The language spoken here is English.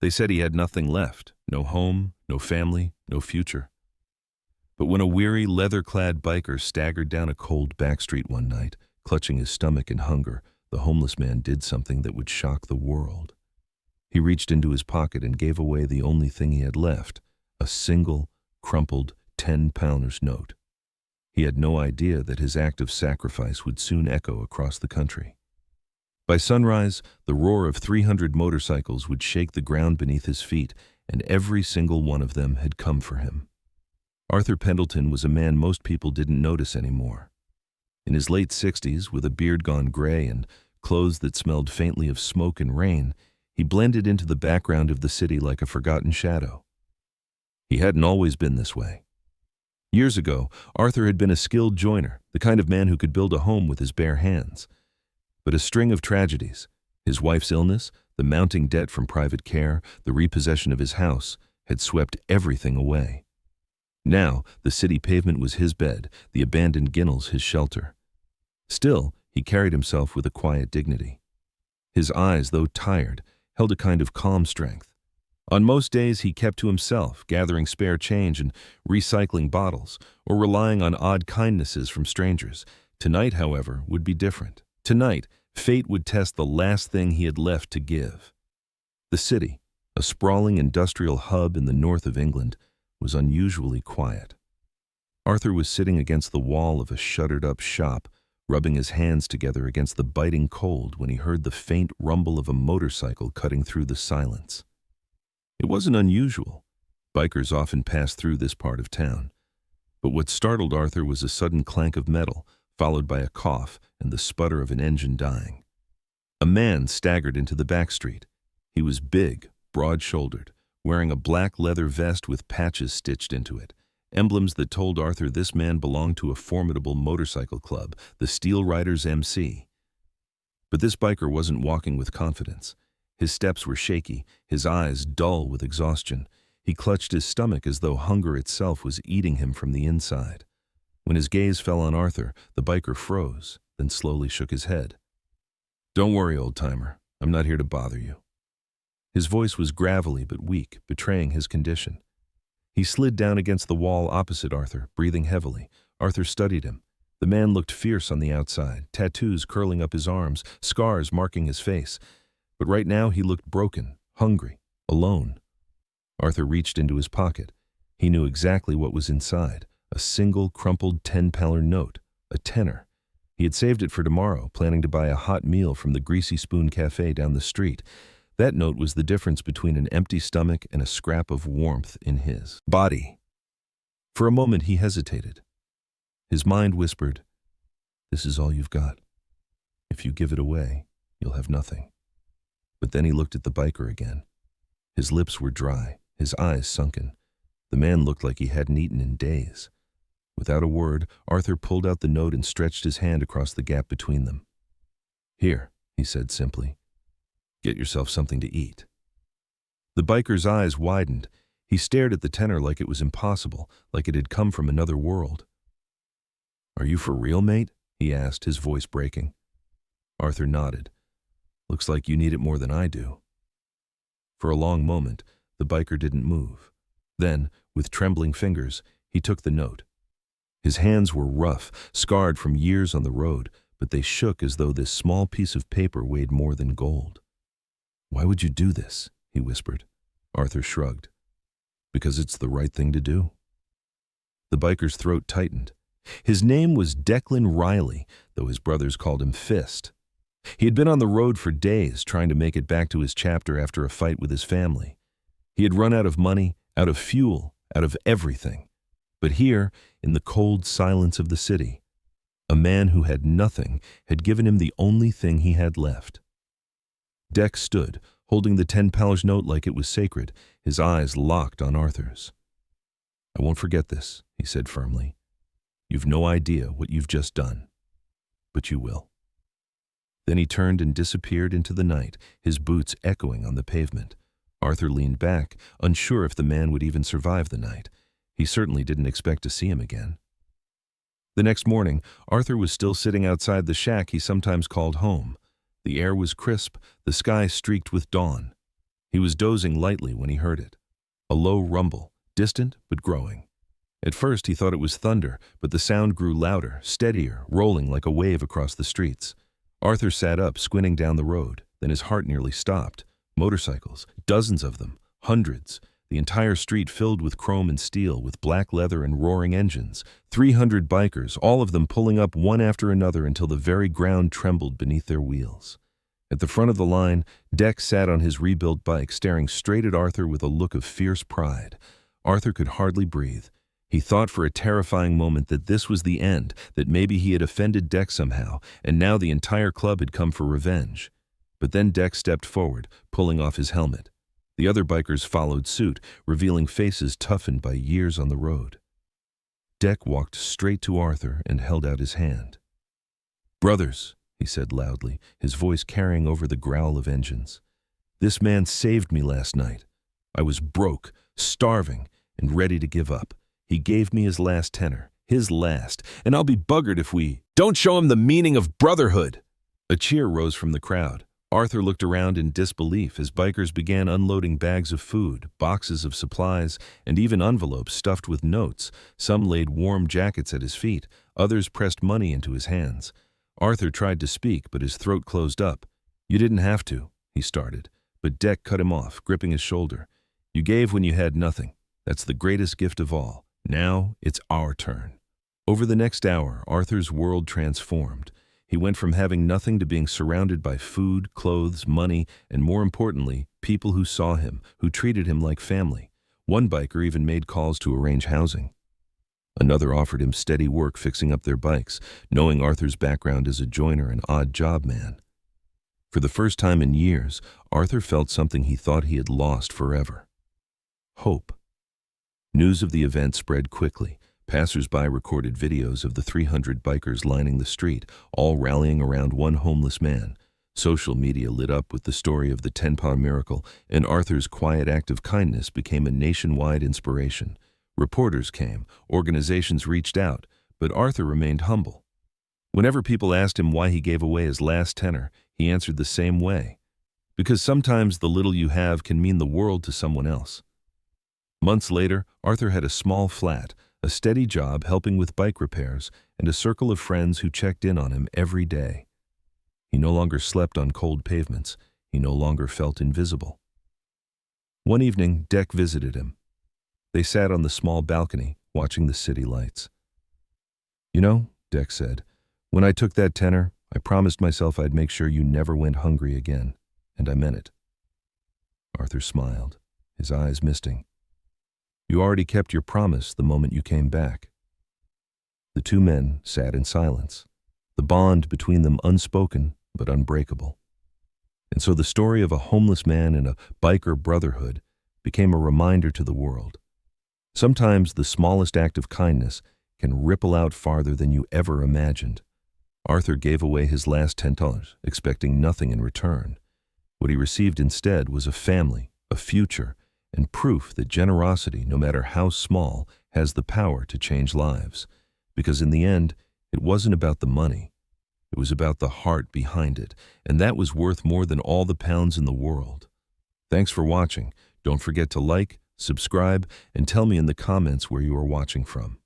They said he had nothing left, no home, no family, no future. But when a weary, leather-clad biker staggered down a cold backstreet one night, clutching his stomach in hunger, the homeless man did something that would shock the world. He reached into his pocket and gave away the only thing he had left, a single, crumpled 10-pounder's note. He had no idea that his act of sacrifice would soon echo across the country. By sunrise, the roar of 300 motorcycles would shake the ground beneath his feet, and every single one of them had come for him. Arthur Pendleton was a man most people didn't notice anymore. In his late 60s, with a beard gone gray and clothes that smelled faintly of smoke and rain, he blended into the background of the city like a forgotten shadow. He hadn't always been this way. Years ago, Arthur had been a skilled joiner, the kind of man who could build a home with his bare hands. But a string of tragedies, his wife's illness, the mounting debt from private care, the repossession of his house, had swept everything away. Now, the city pavement was his bed, the abandoned ginnels his shelter. Still, he carried himself with a quiet dignity. His eyes, though tired, held a kind of calm strength. On most days, he kept to himself, gathering spare change and recycling bottles, or relying on odd kindnesses from strangers. Tonight, however, would be different. Tonight, fate would test the last thing he had left to give. The city, a sprawling industrial hub in the north of England, was unusually quiet. Arthur was sitting against the wall of a shuttered-up shop, rubbing his hands together against the biting cold when he heard the faint rumble of a motorcycle cutting through the silence. It wasn't unusual. Bikers often passed through this part of town. But what startled Arthur was a sudden clank of metal, followed by a cough and the sputter of an engine dying. A man staggered into the back street. He was big, broad-shouldered, wearing a black leather vest with patches stitched into it, emblems that told Arthur this man belonged to a formidable motorcycle club, the Steel Riders MC. But this biker wasn't walking with confidence. His steps were shaky, his eyes dull with exhaustion. He clutched his stomach as though hunger itself was eating him from the inside. When his gaze fell on Arthur, the biker froze, then slowly shook his head. "Don't worry, old-timer. I'm not here to bother you." His voice was gravelly but weak, betraying his condition. He slid down against the wall opposite Arthur, breathing heavily. Arthur studied him. The man looked fierce on the outside, tattoos curling up his arms, scars marking his face. But right now he looked broken, hungry, alone. Arthur reached into his pocket. He knew exactly what was inside, a single crumpled 10-pounder note, a tenner. He had saved it for tomorrow, planning to buy a hot meal from the Greasy Spoon Cafe down the street. That note was the difference between an empty stomach and a scrap of warmth in his body. For a moment he hesitated. His mind whispered, "This is all you've got. If you give it away, you'll have nothing." But then he looked at the biker again. His lips were dry, his eyes sunken. The man looked like he hadn't eaten in days. Without a word, Arthur pulled out the note and stretched his hand across the gap between them. "Here," he said simply. "Get yourself something to eat." The biker's eyes widened. He stared at the tenner like it was impossible, like it had come from another world. "Are you for real, mate?" he asked, his voice breaking. Arthur nodded. "Looks like you need it more than I do." For a long moment, the biker didn't move. Then, with trembling fingers, he took the note. His hands were rough, scarred from years on the road, but they shook as though this small piece of paper weighed more than gold. "Why would you do this?" he whispered. Arthur shrugged. "Because it's the right thing to do." The biker's throat tightened. His name was Declan Riley, though his brothers called him Fist. He had been on the road for days, trying to make it back to his chapter after a fight with his family. He had run out of money, out of fuel, out of everything. But here, in the cold silence of the city, a man who had nothing had given him the only thing he had left. Deck stood, holding the 10-pound note like it was sacred, his eyes locked on Arthur's. "I won't forget this," he said firmly. "You've no idea what you've just done, but you will." Then he turned and disappeared into the night, his boots echoing on the pavement. Arthur leaned back, unsure if the man would even survive the night. He certainly didn't expect to see him again. The next morning, Arthur was still sitting outside the shack he sometimes called home. The air was crisp, the sky streaked with dawn. He was dozing lightly when he heard it. A low rumble, distant but growing. At first he thought it was thunder, but the sound grew louder, steadier, rolling like a wave across the streets. Arthur sat up, squinting down the road. Then his heart nearly stopped. Motorcycles, dozens of them, hundreds. The entire street filled with chrome and steel, with black leather and roaring engines. 300 bikers, all of them pulling up one after another until the very ground trembled beneath their wheels. At the front of the line, Deck sat on his rebuilt bike, staring straight at Arthur with a look of fierce pride. Arthur could hardly breathe. He thought for a terrifying moment that this was the end, that maybe he had offended Deck somehow, and now the entire club had come for revenge. But then Deck stepped forward, pulling off his helmet. The other bikers followed suit, revealing faces toughened by years on the road. Deck walked straight to Arthur and held out his hand. "Brothers," he said loudly, his voice carrying over the growl of engines. "This man saved me last night. I was broke, starving, and ready to give up. He gave me his last tenner, his last, and I'll be buggered if we don't show him the meaning of brotherhood." A cheer rose from the crowd. Arthur looked around in disbelief as bikers began unloading bags of food, boxes of supplies, and even envelopes stuffed with notes. Some laid warm jackets at his feet, others pressed money into his hands. Arthur tried to speak, but his throat closed up. "You didn't have to," he started, but Deck cut him off, gripping his shoulder. "You gave when you had nothing. That's the greatest gift of all. Now it's our turn." Over the next hour, Arthur's world transformed. He went from having nothing to being surrounded by food, clothes, money, and more importantly, people who saw him, who treated him like family. One biker even made calls to arrange housing. Another offered him steady work fixing up their bikes, knowing Arthur's background as a joiner and odd job man. For the first time in years, Arthur felt something he thought he had lost forever: hope. News of the event spread quickly. Passers-by recorded videos of the 300 bikers lining the street, all rallying around one homeless man. Social media lit up with the story of the 10-pound miracle, and Arthur's quiet act of kindness became a nationwide inspiration. Reporters came, organizations reached out, but Arthur remained humble. Whenever people asked him why he gave away his last tenner, he answered the same way: because sometimes the little you have can mean the world to someone else. Months later, Arthur had a small flat, a steady job helping with bike repairs, and a circle of friends who checked in on him every day. He no longer slept on cold pavements. He no longer felt invisible. One evening, Deck visited him. They sat on the small balcony, watching the city lights. "You know," Deck said, "when I took that tenner, I promised myself I'd make sure you never went hungry again, and I meant it." Arthur smiled, his eyes misting. "You already kept your promise the moment you came back." The two men sat in silence, the bond between them unspoken but unbreakable. And so the story of a homeless man and a biker brotherhood became a reminder to the world. Sometimes the smallest act of kindness can ripple out farther than you ever imagined. Arthur gave away his last $10, expecting nothing in return. What he received instead was a family, a future, and proof that generosity, no matter how small, has the power to change lives. Because in the end, it wasn't about the money. It was about the heart behind it, and that was worth more than all the pounds in the world. Thanks for watching. Don't forget to like, subscribe, and tell me in the comments where you are watching from.